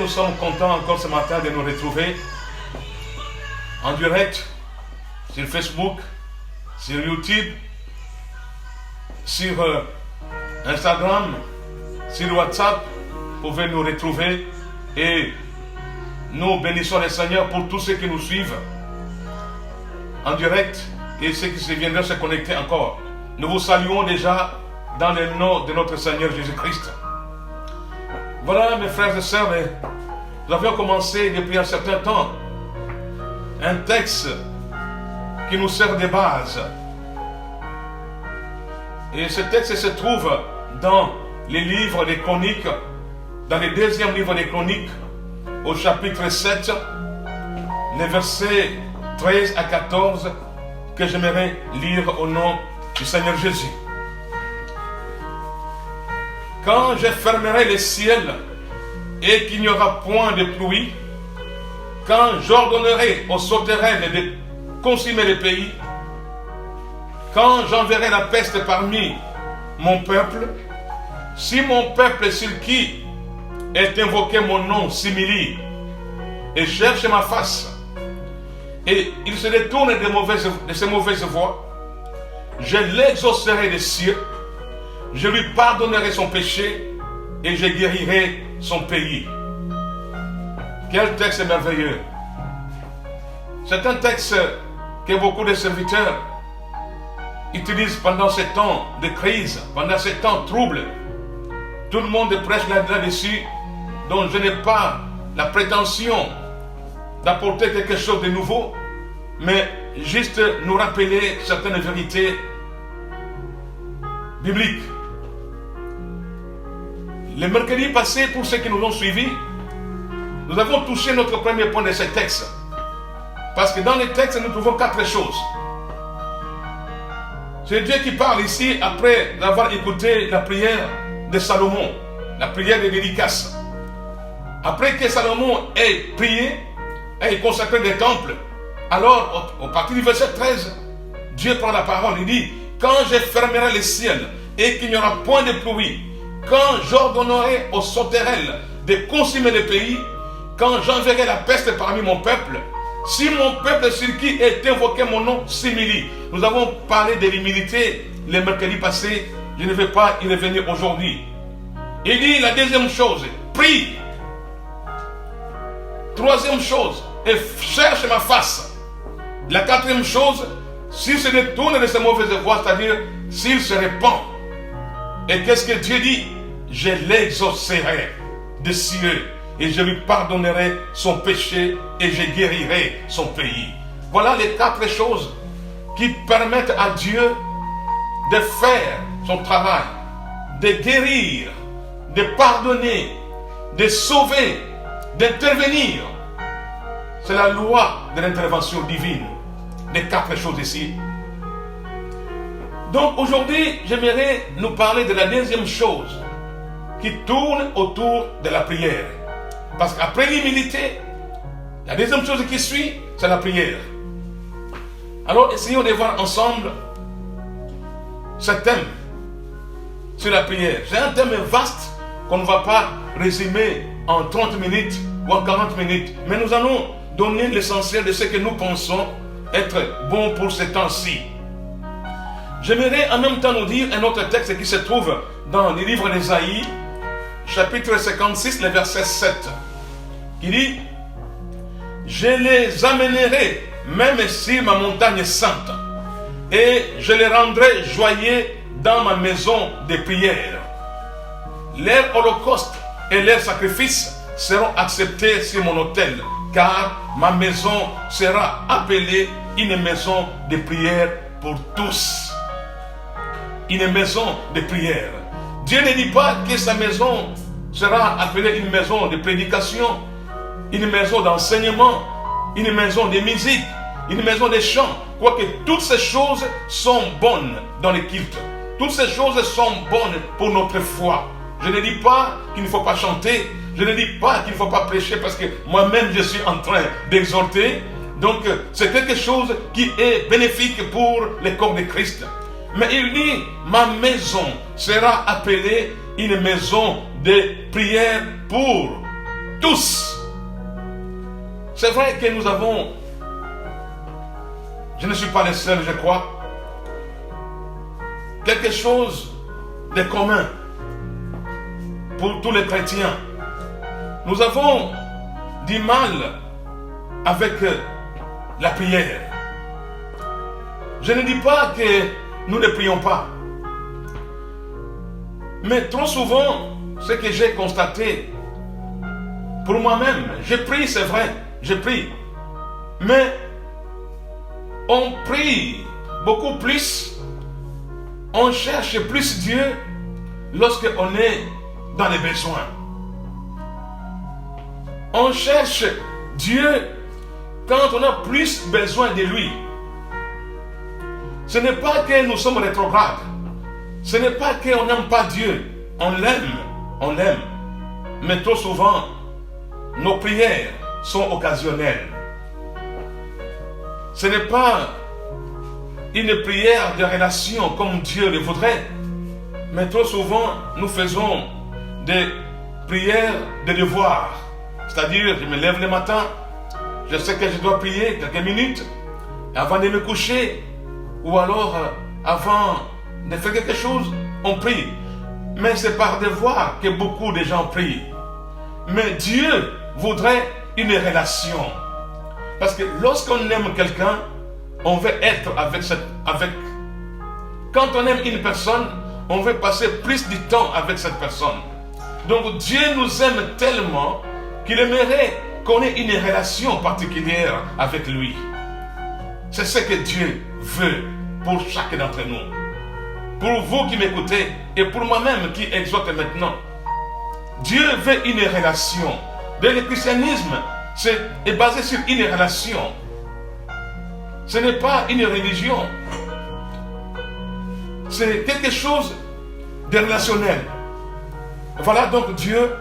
nous sommes contents encore ce matin de nous retrouver en direct sur Facebook, sur YouTube, sur Instagram, sur WhatsApp. Vous pouvez nous retrouver et nous bénissons le Seigneur pour tous ceux qui nous suivent en direct et ceux qui viendront se connecter encore. Nous vous saluons déjà dans le nom de notre Seigneur Jésus-Christ. Voilà mes frères et sœurs, nous avions commencé depuis un certain temps un texte qui nous sert de base. Et ce texte se trouve dans les livres des Chroniques, dans le deuxième livre des Chroniques, au chapitre 7, les versets 13 à 14, que j'aimerais lire au nom du Seigneur Jésus. Quand je fermerai les ciels et qu'il n'y aura point de pluie, quand j'ordonnerai aux sauterelles de consumer le pays, quand j'enverrai la peste parmi mon peuple, si mon peuple sur qui est invoqué mon nom s'humilie et cherche ma face, et il se détourne de ses mauvaises voies, je l'exaucerai des cieux, je lui pardonnerai son péché et je guérirai son pays. Quel texte merveilleux! C'est un texte que beaucoup de serviteurs utilisent pendant ces temps de crise, pendant ces temps troubles. Tout le monde prêche là-dessus, donc je n'ai pas la prétention d'apporter quelque chose de nouveau, mais juste nous rappeler certaines vérités bibliques. Le mercredi passé, pour ceux qui nous ont suivis, nous avons touché notre premier point de ce texte. Parce que dans les textes, nous trouvons 4 choses. C'est Dieu qui parle ici après avoir écouté la prière de Salomon, la prière de dédicace. Après que Salomon ait prié, ait consacré des temples, alors, au partir du verset 13, Dieu prend la parole, il dit, quand je fermerai les ciels et qu'il n'y aura point de pluie, quand j'ordonnerai aux sauterelles de consumer le pays, quand j'enverrai la peste parmi mon peuple, si mon peuple sur qui est invoqué mon nom s'humilie. Nous avons parlé de l'humilité le mercredi passé, je ne vais pas y revenir aujourd'hui. Il dit la deuxième chose, prie. Troisième chose, et cherche ma face. La quatrième chose, s'il se détourne de ses mauvaises voies, c'est-à-dire s'il se répand. Et qu'est-ce que Dieu dit? Je l'exaucerai des cieux et je lui pardonnerai son péché et je guérirai son pays. Voilà les 4 choses qui permettent à Dieu de faire son travail, de guérir, de pardonner, de sauver, d'intervenir. C'est la loi de l'intervention divine. Les 4 choses ici. Donc aujourd'hui, j'aimerais nous parler de la deuxième chose qui tourne autour de la prière. Parce qu'après l'humilité, la deuxième chose qui suit, c'est la prière. Alors essayons de voir ensemble ce thème sur la prière. C'est un thème vaste qu'on ne va pas résumer en 30 minutes ou en 40 minutes. Mais nous allons donner l'essentiel de ce que nous pensons être bon pour ce temps-ci. J'aimerais en même temps nous dire un autre texte qui se trouve dans le livre d'Ésaïe, chapitre 56, le verset 7. Il dit, je les amènerai même sur ma montagne sainte et je les rendrai joyeux dans ma maison de prière. Leurs holocaustes et leurs sacrifices seront acceptés sur mon autel, car ma maison sera appelée une maison de prière pour tous. Une maison de prière. Dieu ne dit pas que sa maison sera appelée une maison de prédication, une maison d'enseignement, une maison de musique, une maison de chant. Quoique toutes ces choses sont bonnes dans le culte. Toutes ces choses sont bonnes pour notre foi. Je ne dis pas qu'il ne faut pas chanter. Je ne dis pas qu'il ne faut pas prêcher parce que moi-même je suis en train d'exhorter. Donc c'est quelque chose qui est bénéfique pour le corps de Christ. Mais il dit, ma maison sera appelée une maison de prière pour tous. C'est vrai que nous avons, je ne suis pas le seul, je crois, quelque chose de commun pour tous les chrétiens. Nous avons du mal avec la prière. Je ne dis pas que nous ne prions pas. Mais trop souvent, ce que j'ai constaté, pour moi-même, je prie, c'est vrai, je prie. Mais on prie beaucoup plus, on cherche plus Dieu lorsqu'on est dans les besoins. On cherche Dieu quand on a plus besoin de lui. Ce n'est pas que nous sommes rétrogrades. Ce n'est pas qu'on n'aime pas Dieu. On l'aime. Mais trop souvent, nos prières sont occasionnelles. Ce n'est pas une prière de relation comme Dieu le voudrait. Mais trop souvent, nous faisons des prières de devoir. C'est-à-dire, je me lève le matin, je sais que je dois prier quelques minutes avant de me coucher, ou alors avant de faire quelque chose, on prie. Mais c'est par devoir que beaucoup de gens prient. Mais Dieu voudrait une relation. Parce que lorsqu'on aime quelqu'un, on veut être avec. Quand on aime une personne, on veut passer plus de temps avec cette personne. Donc Dieu nous aime tellement qu'il aimerait qu'on ait une relation particulière avec lui. C'est ce que Dieu veut pour chacun d'entre nous. Pour vous qui m'écoutez et pour moi-même qui exhorte maintenant. Dieu veut une relation. Le christianisme est basé sur une relation. Ce n'est pas une religion. C'est quelque chose de relationnel. Voilà donc Dieu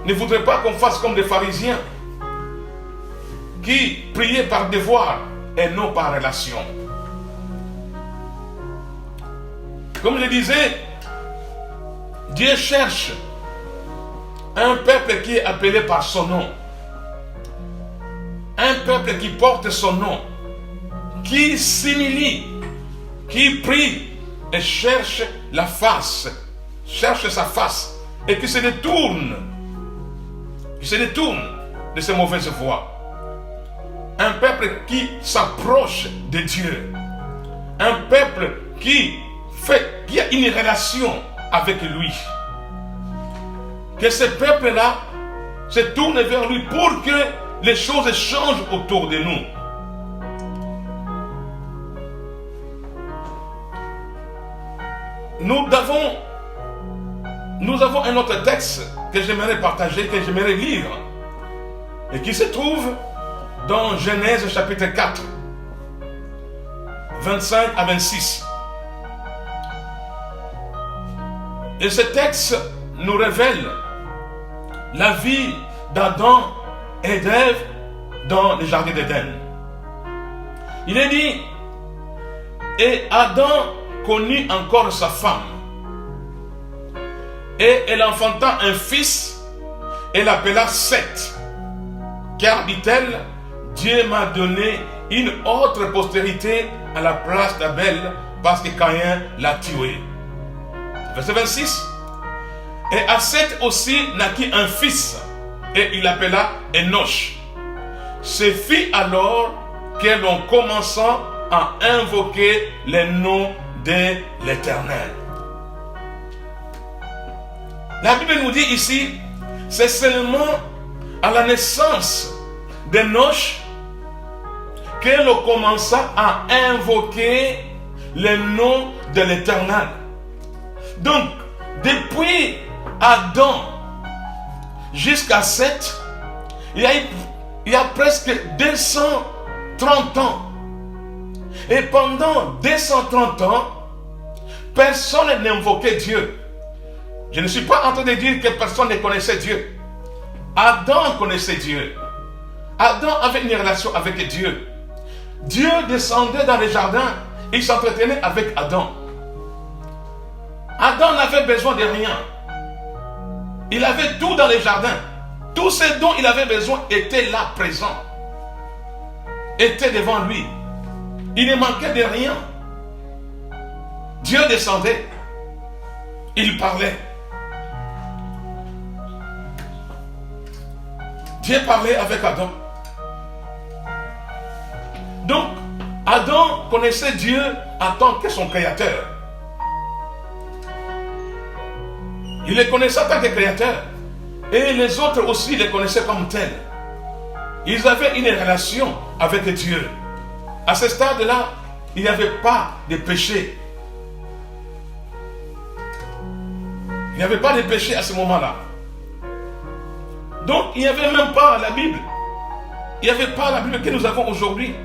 ne voudrait pas qu'on fasse comme des pharisiens qui priaient par devoir et non par relation. Comme je disais, Dieu cherche un peuple qui est appelé par son nom. Un peuple qui porte son nom, qui s'humilie, qui prie et cherche la face, cherche sa face et qui se détourne de ses mauvaises voies. Un peuple qui s'approche de Dieu. Un peuple qui a une relation avec lui. Que ce peuple-là se tourne vers lui pour que les choses changent autour de nous. Nous avons un autre texte que j'aimerais partager, que j'aimerais lire, et qui se trouve dans Genèse chapitre 4, 25 à 26. Et ce texte nous révèle la vie d'Adam et d'Ève dans le jardin d'Éden. Il est dit, et Adam connut encore sa femme, et elle enfanta un fils, et l'appela Seth, car, dit-elle, Dieu m'a donné une autre postérité à la place d'Abel, parce que Caïn l'a tué. Verset 26. Et à Seth aussi naquit un fils, et il l'appela Enoch. Ce fut alors que l'on commença à invoquer le nom de l'Éternel. La Bible nous dit ici, c'est seulement à la naissance d'Enoch que l'on commença à invoquer le nom de l'Éternel. Donc, depuis Adam jusqu'à Seth, il y a presque 230 ans. Et pendant 230 ans, personne n'invoquait Dieu. Je ne suis pas en train de dire que personne ne connaissait Dieu. Adam connaissait Dieu. Adam avait une relation avec Dieu. Dieu descendait dans le jardin, il s'entretenait avec Adam. Adam n'avait besoin de rien. Il avait tout dans le jardin. Tout ce dont il avait besoin était là, présent. Était devant lui. Il ne manquait de rien. Dieu descendait. Il parlait. Dieu parlait avec Adam. Donc, Adam connaissait Dieu en tant que son créateur. Il le connaissait en tant que créateur. Et les autres aussi le connaissaient comme tel. Ils avaient une relation avec Dieu. À ce stade-là, il n'y avait pas de péché. Il n'y avait pas de péché à ce moment-là. Donc, il n'y avait même pas la Bible. Il n'y avait pas la Bible que nous avons aujourd'hui.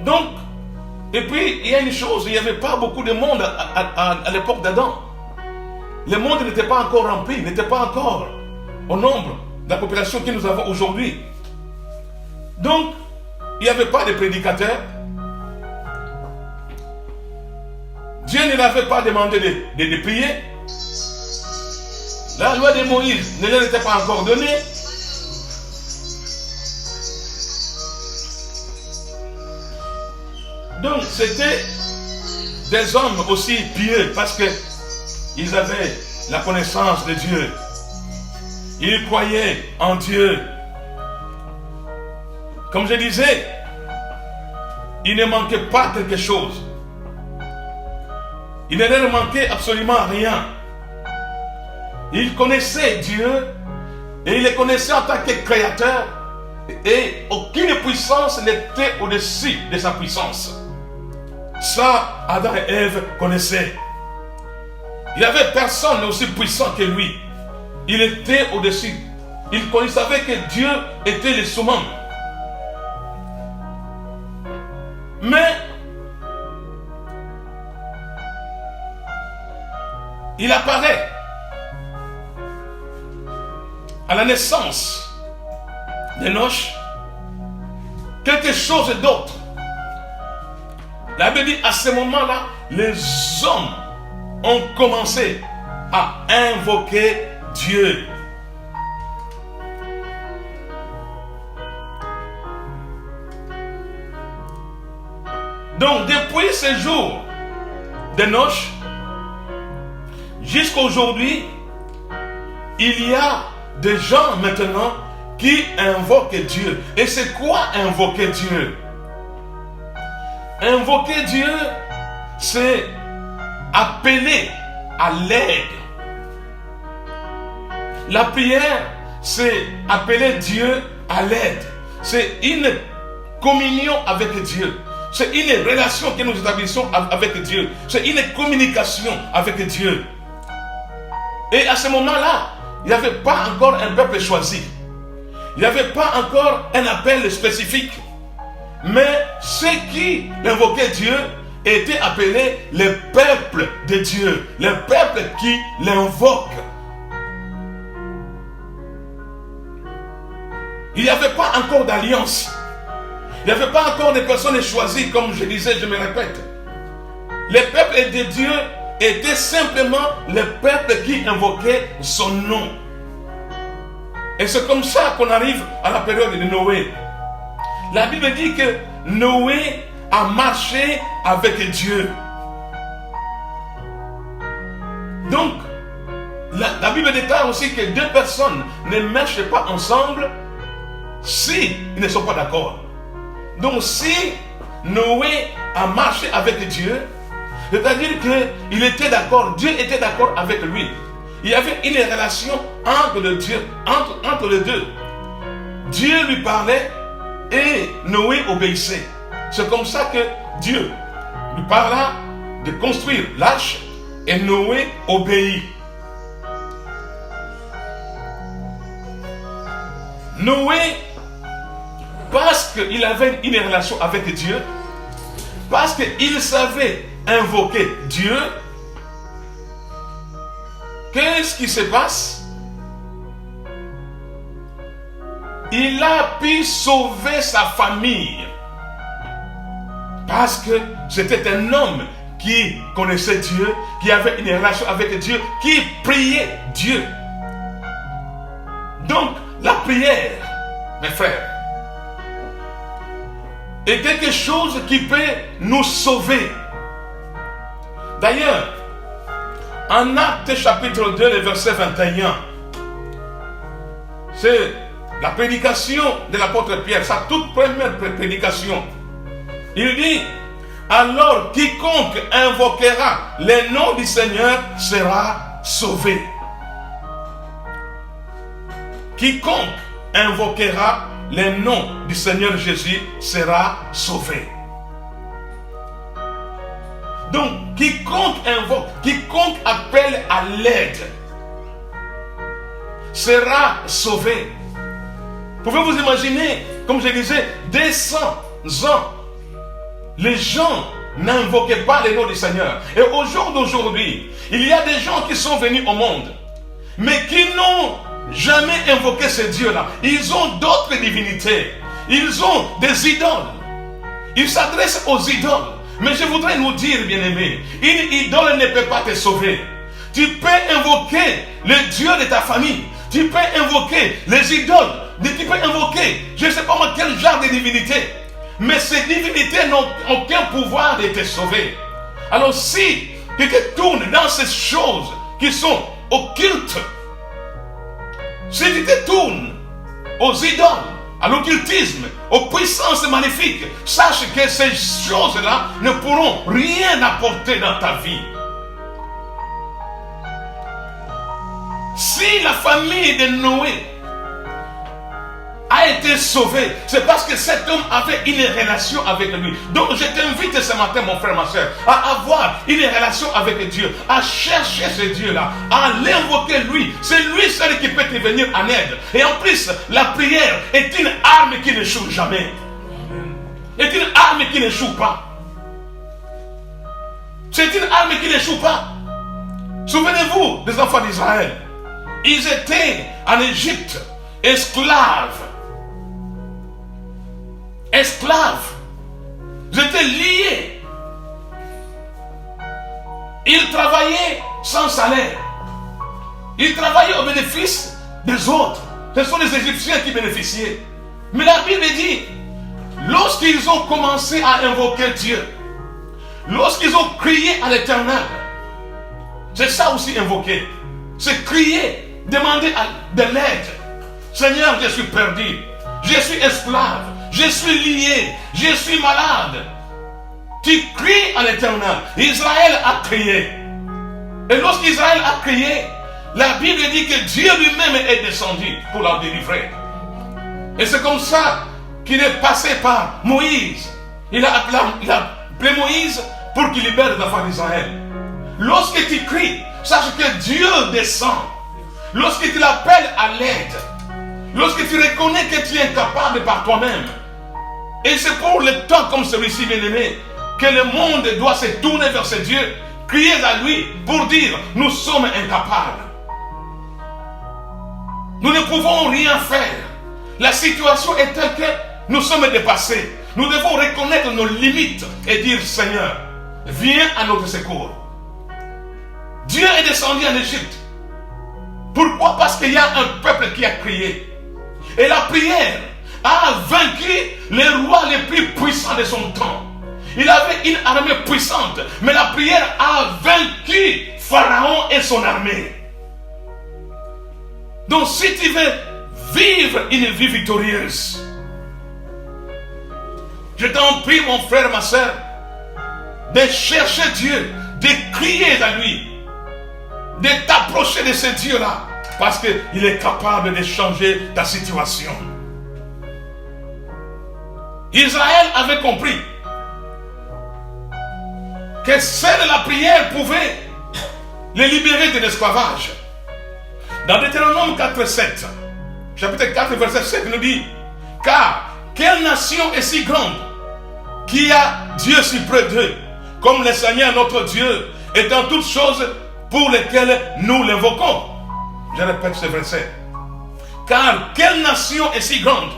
Donc, et puis, il y a une chose, il n'y avait pas beaucoup de monde à l'époque d'Adam. Le monde n'était pas encore rempli, n'était pas encore au nombre de la population que nous avons aujourd'hui. Donc, il n'y avait pas de prédicateurs. Dieu ne l'avait pas demandé de prier. La loi de Moïse ne leur était pas encore donnée. Donc, c'était des hommes aussi pieux parce qu'ils avaient la connaissance de Dieu. Ils croyaient en Dieu. Comme je disais, il ne manquait pas quelque chose. Il ne leur manquait absolument rien. Ils connaissaient Dieu et ils le connaissaient en tant que créateur et aucune puissance n'était au-dessus de sa puissance. Ça, Adam et Ève connaissaient. Il n'y avait personne aussi puissant que lui. Il était au-dessus. Il savait que Dieu était le summum. Mais il apparaît à la naissance d'Enoch quelque chose d'autre. La Bible dit à ce moment-là, les hommes ont commencé à invoquer Dieu. Donc depuis ce jour d'Enoch jusqu'à aujourd'hui, il y a des gens maintenant qui invoquent Dieu. Et c'est quoi invoquer Dieu? Invoquer Dieu, c'est appeler à l'aide. La prière, c'est appeler Dieu à l'aide. C'est une communion avec Dieu. C'est une relation que nous établissons avec Dieu. C'est une communication avec Dieu. Et à ce moment-là, il n'y avait pas encore un peuple choisi. Il n'y avait pas encore un appel spécifique. Mais ceux qui invoquaient Dieu étaient appelés le peuple de Dieu. Le peuple qui l'invoque. Il n'y avait pas encore d'alliance. Il n'y avait pas encore de personnes choisies, comme je disais, je me répète. Le peuple de Dieu était simplement le peuple qui invoquait son nom. Et c'est comme ça qu'on arrive à la période de Noé. La Bible dit que Noé a marché avec Dieu. Donc, la Bible déclare aussi que deux personnes ne marchent pas ensemble si ils ne sont pas d'accord. Donc, si Noé a marché avec Dieu, c'est-à-dire qu'il était d'accord, Dieu était d'accord avec lui. Il y avait une relation entre les deux. Dieu lui parlait et Noé obéissait. C'est comme ça que Dieu lui parla de construire l'arche et Noé obéit. Noé, parce qu'il avait une relation avec Dieu, parce qu'il savait invoquer Dieu, qu'est-ce qui se passe? Il a pu sauver sa famille. Parce que c'était un homme qui connaissait Dieu, qui avait une relation avec Dieu, qui priait Dieu. Donc, la prière, mes frères, est quelque chose qui peut nous sauver. D'ailleurs, en Actes chapitre 2, le verset 21, c'est la prédication de l'apôtre Pierre, sa toute première prédication. Il dit, alors quiconque invoquera le nom du Seigneur sera sauvé. Quiconque invoquera le nom du Seigneur Jésus sera sauvé. Donc, quiconque invoque, quiconque appelle à l'aide sera sauvé. Pouvez-vous imaginer, comme je disais, 200 ans, les gens n'invoquaient pas le nom du Seigneur. Et au jour d'aujourd'hui, il y a des gens qui sont venus au monde, mais qui n'ont jamais invoqué ce Dieu-là. Ils ont d'autres divinités. Ils ont des idoles. Ils s'adressent aux idoles. Mais je voudrais nous dire, bien-aimés, une idole ne peut pas te sauver. Tu peux invoquer le Dieu de ta famille. Tu peux invoquer les idoles. Tu peux invoquer, je ne sais pas moi, quel genre de divinité. Mais ces divinités n'ont aucun pouvoir de te sauver. Alors si tu te tournes dans ces choses qui sont occultes, si tu te tournes aux idoles, à l'occultisme, aux puissances maléfiques, sache que ces choses-là ne pourront rien apporter dans ta vie. Si la famille de Noé a été sauvée, c'est parce que cet homme avait une relation avec lui. Donc je t'invite ce matin, mon frère, ma soeur, à avoir une relation avec Dieu, à chercher ce Dieu-là, à l'invoquer lui. C'est lui seul qui peut te venir en aide. Et en plus, la prière est une arme qui n'échoue jamais. Est une arme qui n'échoue pas. C'est une arme qui n'échoue pas. Souvenez-vous des enfants d'Israël. Ils étaient en Égypte, esclaves. Esclaves. Ils étaient liés. Ils travaillaient sans salaire. Ils travaillaient au bénéfice des autres. Ce sont les Égyptiens qui bénéficiaient. Mais la Bible dit, lorsqu'ils ont commencé à invoquer Dieu, lorsqu'ils ont crié à l'Éternel, c'est ça aussi invoquer. C'est crier, demander de l'aide. Seigneur, je suis perdu. Je suis esclave. Je suis lié. Je suis malade. Tu cries à l'Éternel. Israël a crié. Et lorsqu'Israël a crié, la Bible dit que Dieu lui-même est descendu pour la délivrer. Et c'est comme ça qu'il est passé par Moïse. Il a appelé Moïse pour qu'il libère les enfants d'Israël. Lorsque tu cries, sache que Dieu descend. Lorsque tu l'appelles à l'aide, lorsque tu reconnais que tu es incapable par toi-même, et c'est pour le temps comme celui-ci, bien-aimé, que le monde doit se tourner vers ce Dieu, crier à lui pour dire, nous sommes incapables. Nous ne pouvons rien faire. La situation est telle que nous sommes dépassés. Nous devons reconnaître nos limites et dire, Seigneur, viens à notre secours. Dieu est descendu en Égypte. Pourquoi? Parce qu'il y a un peuple qui a crié. Et la prière a vaincu les rois les plus puissants de son temps. Il avait une armée puissante, mais la prière a vaincu Pharaon et son armée. Donc si tu veux vivre une vie victorieuse, je t'en prie, mon frère, ma soeur, de chercher Dieu, de crier à lui, de t'approcher de ce Dieu-là, parce qu'il est capable de changer ta situation. Israël avait compris que seule la prière pouvait les libérer de l'esclavage. Dans Deutéronome 4:7, chapitre 4, verset 7, il nous dit, car quelle nation est si grande qui a Dieu si près d'eux, comme le Seigneur notre Dieu est en toutes choses pour lesquelles nous l'invoquons. Je répète ce verset. Car quelle nation est si grande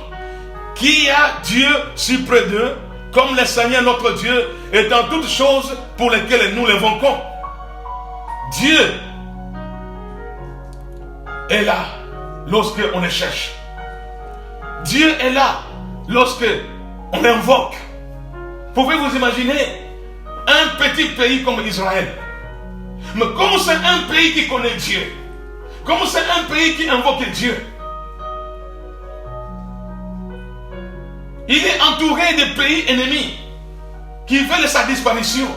qui a Dieu si près d'eux, comme le Seigneur notre Dieu est dans toutes choses pour lesquelles nous l'invoquons. Dieu est là lorsque on le cherche. Dieu est là lorsque on l'invoque. Pouvez-vous imaginer un petit pays comme Israël? Mais comme c'est un pays qui connaît Dieu, comme c'est un pays qui invoque Dieu, il est entouré de pays ennemis qui veulent sa disparition,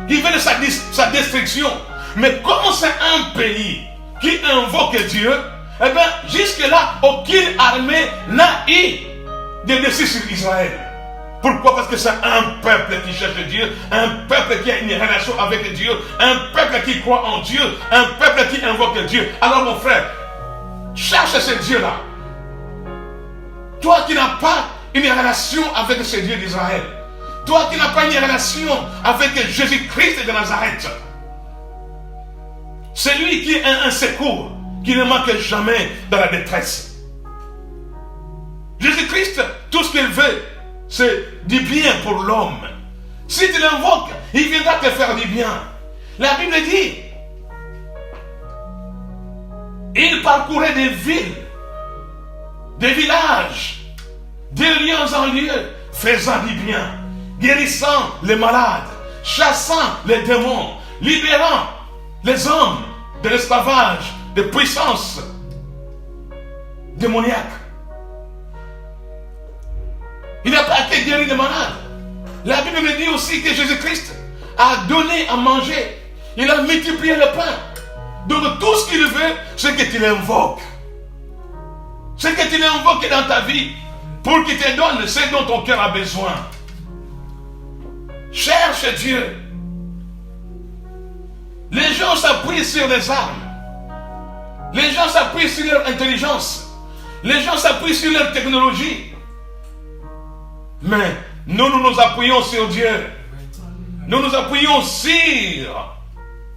qui veulent sa destruction. Mais comme c'est un pays qui invoque Dieu, eh bien, jusque-là, aucune armée n'a eu de dessus sur Israël. Pourquoi? Parce que c'est un peuple qui cherche Dieu, un peuple qui a une relation avec Dieu, un peuple qui croit en Dieu, un peuple qui invoque Dieu. Alors mon frère, cherche ce Dieu-là. Toi qui n'as pas une relation avec ce Dieu d'Israël, toi qui n'as pas une relation avec Jésus-Christ de Nazareth, c'est lui qui est un secours, qui ne manque jamais dans la détresse. Jésus-Christ, tout ce qu'il veut, c'est du bien pour l'homme. Si tu l'invoques, il viendra te faire du bien. La Bible dit, il parcourait des villes, des villages, de lieu en lieu, faisant du bien, guérissant les malades, chassant les démons, libérant les hommes de l'esclavage, de puissance démoniaque. Il n'a pas que guéri les malades. La Bible me dit aussi que Jésus-Christ a donné à manger. Il a multiplié le pain. Donc tout ce qu'il veut, c'est que tu l'invoques. C'est que tu l'invoques dans ta vie pour qu'il te donne ce dont ton cœur a besoin. Cherche Dieu. Les gens s'appuient sur les armes. Les gens s'appuient sur leur intelligence. Les gens s'appuient sur leur technologie. Mais nous nous appuyons sur Dieu. Nous nous appuyons sur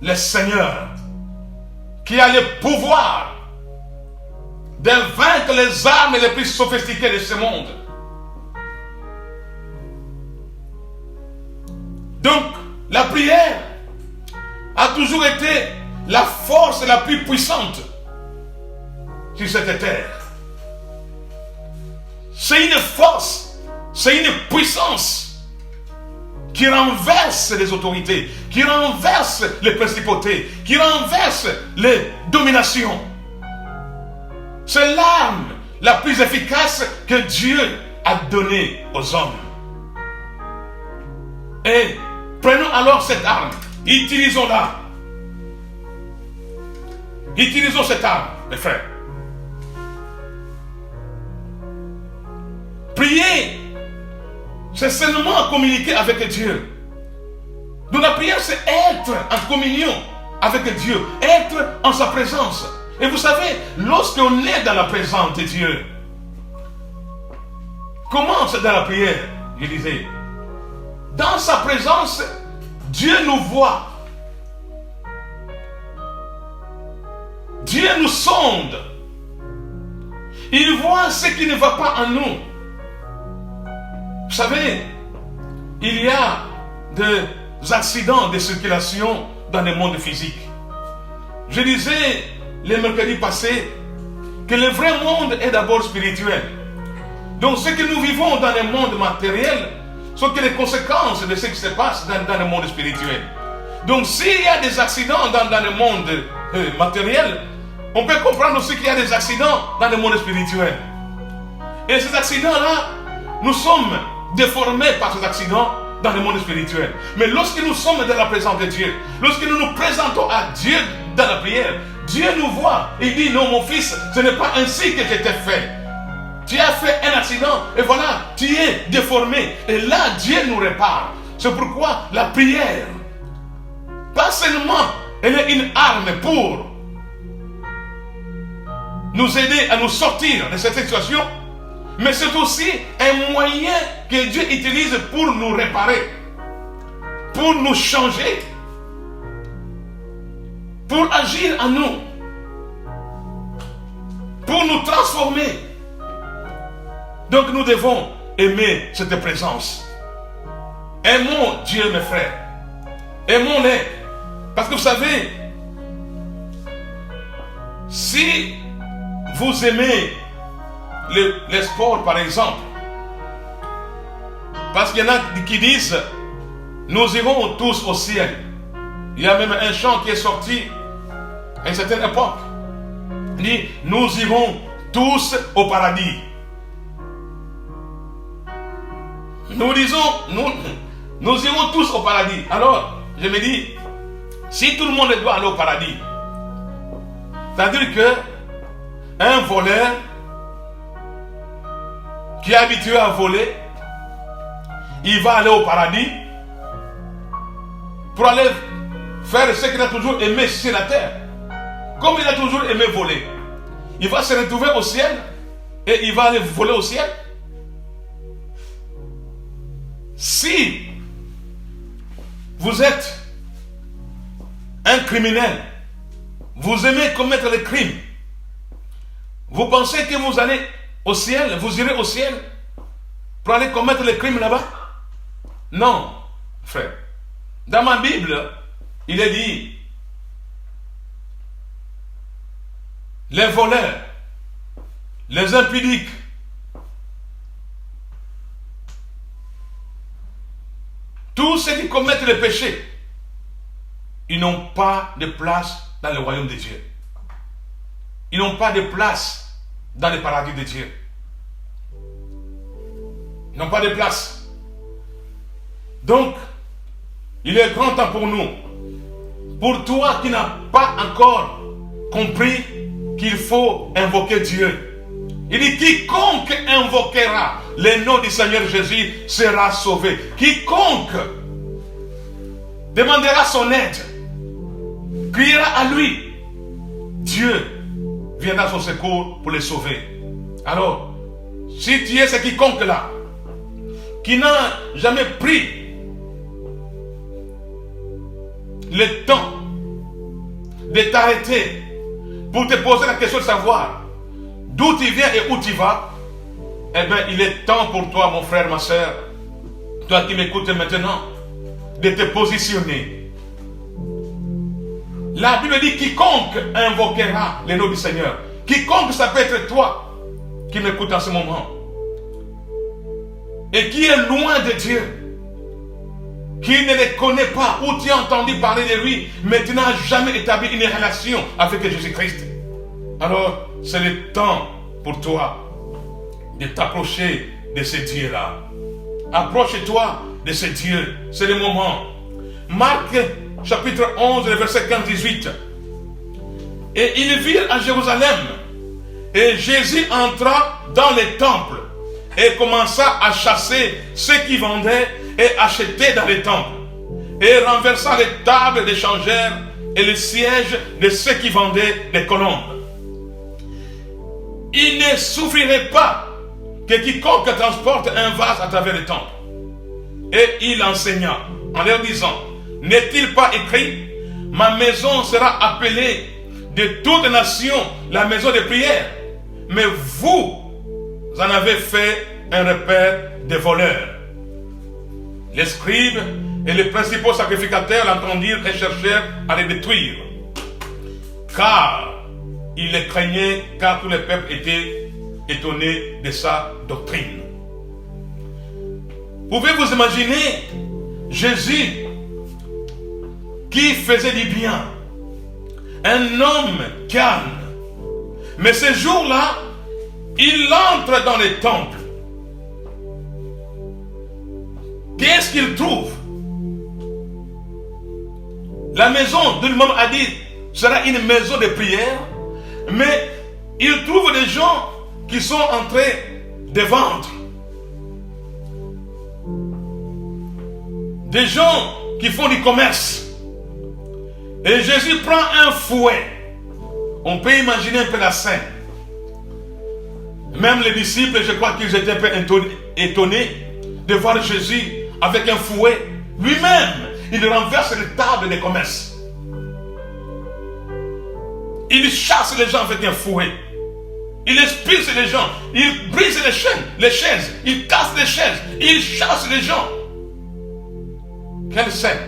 le Seigneur qui a le pouvoir de vaincre les armes les plus sophistiquées de ce monde. Donc, la prière a toujours été la force la plus puissante sur cette terre. C'est une force, c'est une puissance qui renverse les autorités, qui renverse les principautés, qui renverse les dominations. C'est l'arme la plus efficace que Dieu a donnée aux hommes. Et prenons alors cette arme, utilisons-la. Utilisons cette arme, mes frères. Prier, c'est seulement communiquer avec Dieu. Donc la prière, c'est être en communion avec Dieu, être en sa présence. Et vous savez, lorsqu'on est dans la présence de Dieu, comment c'est dans la prière? Je disais, dans sa présence, Dieu nous voit. Dieu nous sonde. Il voit ce qui ne va pas en nous. Vous savez, il y a des accidents de circulation dans le monde physique. Je disais le mercredi passé que le vrai monde est d'abord spirituel. Donc ce que nous vivons dans le monde matériel sont que les conséquences de ce qui se passe dans le monde spirituel. Donc s'il y a des accidents dans le monde matériel, on peut comprendre aussi qu'il y a des accidents dans le monde spirituel. Et ces accidents-là, nous sommes déformés par ces accidents dans le monde spirituel. Mais lorsque nous sommes dans la présence de Dieu, lorsque nous nous présentons à Dieu dans la prière, Dieu nous voit. Il dit, non mon fils, ce n'est pas ainsi que je t'ai fait. Tu as fait un accident et voilà, tu es déformé. Et là, Dieu nous répare. C'est pourquoi la prière, pas seulement elle est une arme pour nous aider à nous sortir de cette situation, mais c'est aussi un moyen que Dieu utilise pour nous réparer, pour nous changer, pour agir en nous, pour nous transformer. Donc nous devons aimer cette présence. Aimons Dieu, mes frères. Aimons-les. Parce que vous savez, si vous aimez les sports, par exemple, parce qu'il y en a qui disent, nous irons tous au ciel. Il y a même un chant qui est sorti à une certaine époque. Il dit, nous irons tous au paradis. Nous disons, nous irons tous au paradis. Alors, je me dis, si tout le monde doit aller au paradis, c'est-à-dire que un voleur qui est habitué à voler, il va aller au paradis pour aller faire ce qu'il a toujours aimé sur la terre. Comme il a toujours aimé voler, il va se retrouver au ciel et il va aller voler au ciel. Si vous êtes un criminel, vous aimez commettre les crimes, vous pensez que vous allez au ciel, vous irez au ciel pour aller commettre les crimes là-bas? Non, frère. Dans ma Bible, il est dit, les voleurs, les impudiques, tous ceux qui commettent le péché, ils n'ont pas de place dans le royaume de Dieu. Ils n'ont pas de place dans le paradis de Dieu. Ils n'ont pas de place. Donc, il est grand temps pour nous, pour toi qui n'as pas encore compris qu'il faut invoquer Dieu. Il dit, quiconque invoquera le nom du Seigneur Jésus sera sauvé. Quiconque demandera son aide, criera à lui, Dieu viendra à son secours pour les sauver. Alors, si tu es ce quiconque là, qui n'a jamais pris le temps de t'arrêter pour te poser la question de savoir d'où tu viens et où tu vas, eh bien, il est temps pour toi, mon frère, ma soeur, toi qui m'écoutes maintenant, de te positionner. La Bible dit, quiconque invoquera le nom du Seigneur. Quiconque, ça peut être toi qui m'écoute en ce moment et qui est loin de Dieu, qui ne le connaît pas, ou tu as entendu parler de lui, mais tu n'as jamais établi une relation avec Jésus-Christ. Alors, c'est le temps pour toi de t'approcher de ce Dieu-là. Approche-toi de ce Dieu. C'est le moment. Marc, chapitre 11, verset 15-18. Et ils virent à Jérusalem. Et Jésus entra dans les temples et commença à chasser ceux qui vendaient et achetaient dans les temples. Et renversa les tables des changeurs et les sièges de ceux qui vendaient des colombes. Il ne souffrirait pas que quiconque transporte un vase à travers le temple. Et il enseigna en leur disant, n'est-il pas écrit, ma maison sera appelée de toutes nations la maison de prière, mais vous en avez fait un repère de voleurs. Les scribes et les principaux sacrificateurs l'entendirent et cherchèrent à le détruire, car ils les craignaient, car tout le peuple était étonné de sa doctrine. Pouvez-vous imaginer Jésus qui faisait du bien, un homme calme, mais ce jour-là, il entre dans les temples. Qu'est-ce qu'il trouve? La maison de l'imam a dit sera une maison de prière, mais il trouve des gens qui sont en train de vendre. Des gens qui font du commerce. Et Jésus prend un fouet. On peut imaginer un peu la scène. Même les disciples, je crois qu'ils étaient un peu étonnés de voir Jésus avec un fouet. Lui-même, il renverse les tables de commerce. Il chasse les gens avec un fouet. Il expulse les gens. Il brise les chaises. Il casse les chaises. Il chasse les gens. Quelle scène!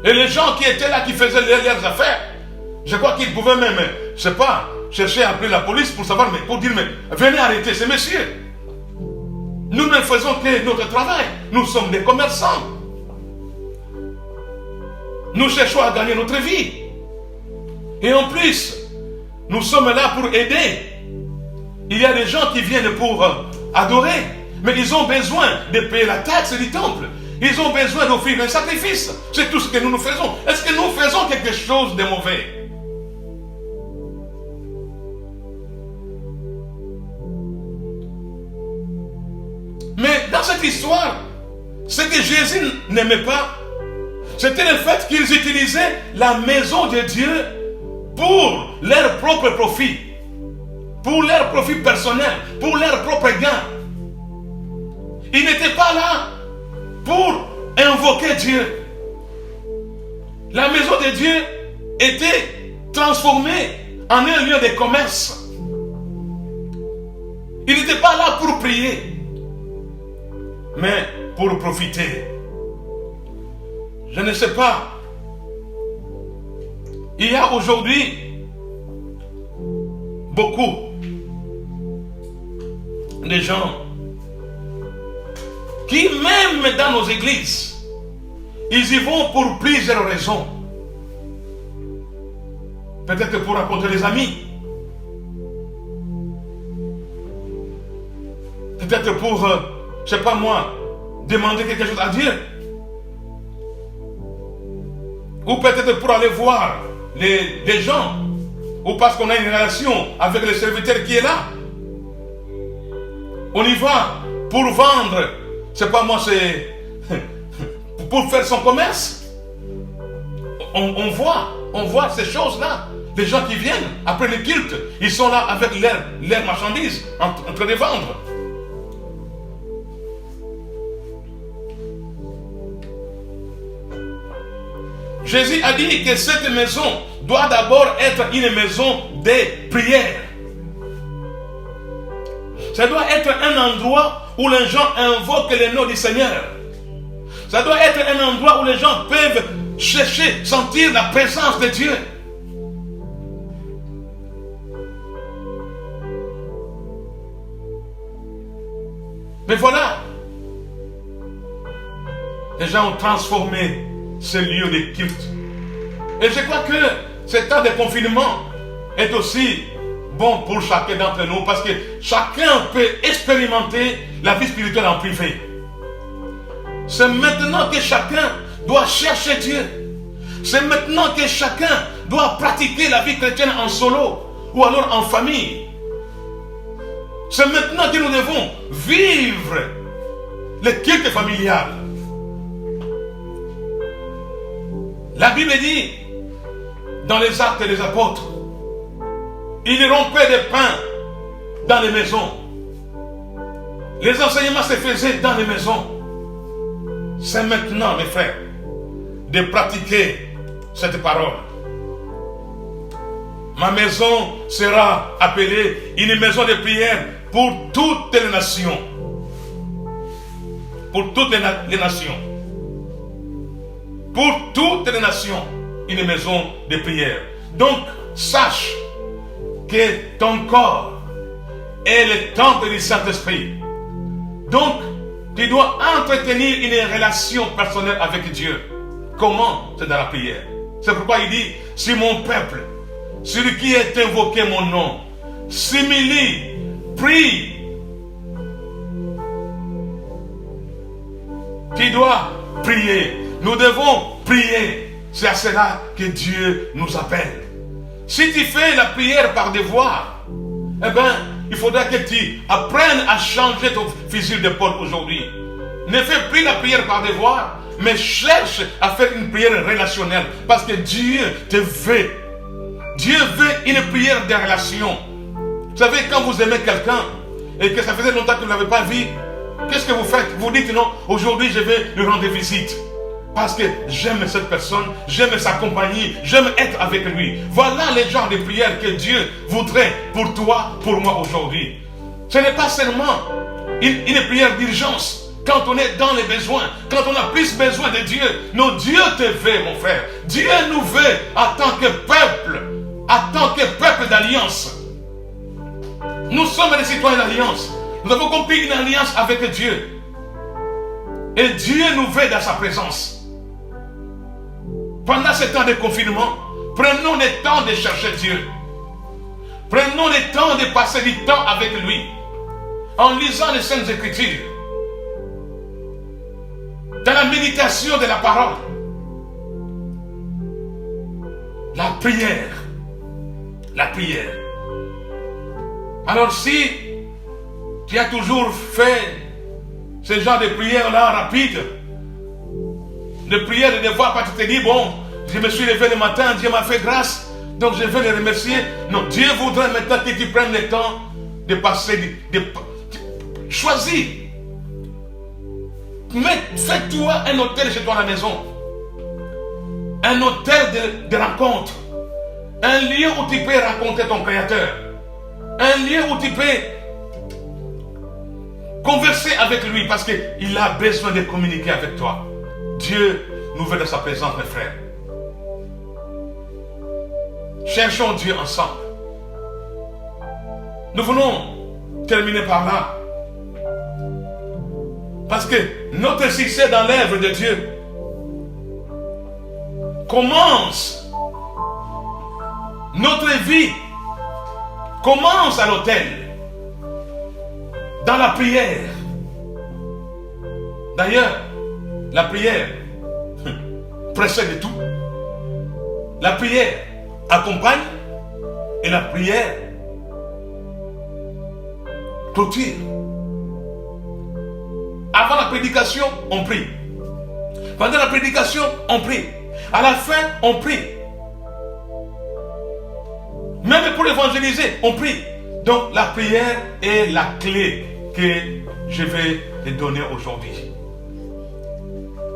Et les gens qui étaient là, qui faisaient leurs affaires, je crois qu'ils pouvaient même, je sais pas, chercher à appeler la police pour savoir, mais pour dire, mais venez arrêter ces messieurs. Nous ne faisons que notre travail. Nous sommes des commerçants. Nous cherchons à gagner notre vie. Et en plus, nous sommes là pour aider. Il y a des gens qui viennent pour adorer, mais ils ont besoin de payer la taxe du temple. Ils ont besoin d'offrir un sacrifice. C'est tout ce que nous faisons. Est-ce que nous faisons quelque chose de mauvais? Mais dans cette histoire, ce que Jésus n'aimait pas, c'était le fait qu'ils utilisaient la maison de Dieu pour leur propre profit, pour leur profit personnel, pour leur propre gain. Ils n'étaient pas là pour invoquer Dieu. La maison de Dieu était transformée en un lieu de commerce. Ils n'étaient pas là pour prier, mais pour profiter. Je ne sais pas. Il y a aujourd'hui beaucoup de gens qui, même dans nos églises, ils y vont pour plusieurs raisons. Peut-être pour rencontrer les amis. Peut-être pour, je ne sais pas moi, demander quelque chose à Dieu. Ou peut-être pour aller voir des gens. Ou parce qu'on a une relation avec le serviteur qui est là. On y va pour vendre. C'est pas moi, c'est pour faire son commerce. On voit ces choses-là. Les gens qui viennent après le culte, ils sont là avec leurs marchandises en train de vendre. Jésus a dit que cette maison doit d'abord être une maison de prière. Ça doit être un endroit où les gens invoquent le nom du Seigneur. Ça doit être un endroit où les gens peuvent chercher, sentir la présence de Dieu. Mais voilà, les gens ont transformé ce lieu de culte. Et je crois que ce temps de confinement est aussi bon pour chacun d'entre nous, parce que chacun peut expérimenter la vie spirituelle en privé. C'est maintenant que chacun doit chercher Dieu. C'est maintenant que chacun doit pratiquer la vie chrétienne en solo ou alors en famille. C'est maintenant que nous devons vivre le culte familial. La Bible dit, dans les Actes des Apôtres, ils rompaient des pains dans les maisons. Les enseignements se faisaient dans les maisons. C'est maintenant, mes frères, de pratiquer cette parole. Ma maison sera appelée une maison de prière pour toutes les nations. Pour toutes les nations. Pour toutes les nations, une maison de prière. Donc, sache que ton corps est le temple du Saint-Esprit. Donc, tu dois entretenir une relation personnelle avec Dieu. Comment? C'est dans la prière. C'est pourquoi il dit, si mon peuple, celui qui est invoqué mon nom, s'humilie, prie. Tu dois prier. Nous devons prier. C'est à cela que Dieu nous appelle. Si tu fais la prière par devoir, eh bien, il faudra que tu apprennes à changer ton fusil d'épaule aujourd'hui. Ne fais plus la prière par devoir, mais cherche à faire une prière relationnelle. Parce que Dieu te veut. Dieu veut une prière de relation. Vous savez, quand vous aimez quelqu'un et que ça faisait longtemps que vous ne l'avez pas vu, qu'est-ce que vous faites? Vous dites non, aujourd'hui je vais lui rendre visite. parce que j'aime cette personne, j'aime sa compagnie, j'aime être avec lui. Voilà les genres de prières que Dieu voudrait pour toi, pour moi aujourd'hui. Ce n'est pas seulement une prière d'urgence. Quand on est dans les besoins, quand on a plus besoin de Dieu, non, Dieu te veut, mon frère. Dieu nous veut en tant que peuple d'alliance. Nous sommes des citoyens d'alliance. Nous avons compris une alliance avec Dieu. Et Dieu nous veut dans sa présence. Pendant ce temps de confinement, prenons le temps de chercher Dieu. Prenons le temps de passer du temps avec lui. En lisant les Saintes Écritures. Dans la méditation de la parole. La prière. La prière. Alors si tu as toujours fait ce genre de prière-là rapide, de prière de devoir, parce que tu te dis, bon, je me suis levé le matin, Dieu m'a fait grâce, donc je vais le remercier. Non, Dieu voudrait maintenant que tu prennes le temps de passer, choisis. Fais-toi un hôtel chez toi à la maison. Un hôtel de rencontre. Un lieu où tu peux rencontrer ton Créateur. Un lieu où tu peux converser avec lui parce qu'il a besoin de communiquer avec toi. Dieu nous veut de sa présence, mes frères. Cherchons Dieu ensemble. Nous voulons terminer par là. Parce que notre succès dans l'œuvre de Dieu commence. Notre vie commence à l'autel. Dans la prière. D'ailleurs, la prière précède tout. La prière accompagne et la prière clôture. Avant la prédication, on prie. Pendant la prédication, on prie. À la fin, on prie. Même pour évangéliser, on prie. Donc la prière est la clé que je vais te donner aujourd'hui.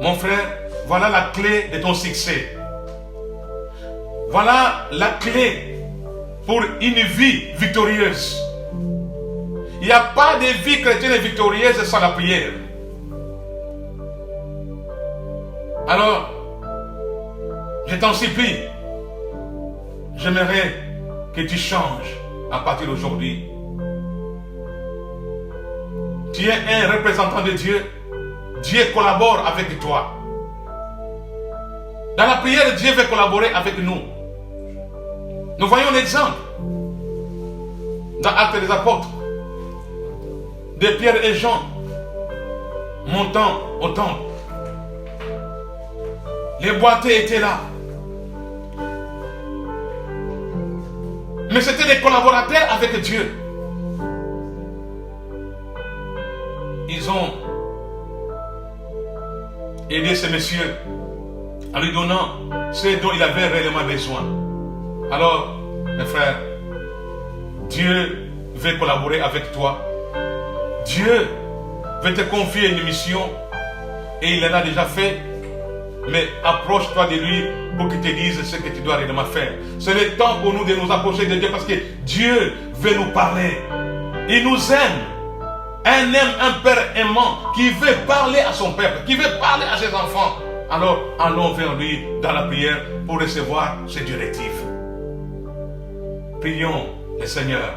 Mon frère, voilà la clé de ton succès. Voilà la clé pour une vie victorieuse. Il n'y a pas de vie chrétienne victorieuse sans la prière. Alors, je t'en supplie, j'aimerais que tu changes à partir d'aujourd'hui. Tu es un représentant de Dieu. Dieu collabore avec toi. Dans la prière, Dieu veut collaborer avec nous. Nous voyons l'exemple dans Actes des Apôtres de Pierre et Jean montant au temple. Les boiteux étaient là. Mais c'était des collaborateurs avec Dieu. Ils ont aidé ce monsieur en lui donnant ce dont il avait réellement besoin. Alors, mes frères, Dieu veut collaborer avec toi. Dieu veut te confier une mission et il en a déjà fait. Mais approche-toi de lui pour qu'il te dise ce que tu dois réellement faire. C'est le temps pour nous de nous approcher de Dieu parce que Dieu veut nous parler. Il nous aime. Un père aimant qui veut parler à son peuple, qui veut parler à ses enfants. Alors allons vers lui dans la prière pour recevoir ses directives. Prions le Seigneur.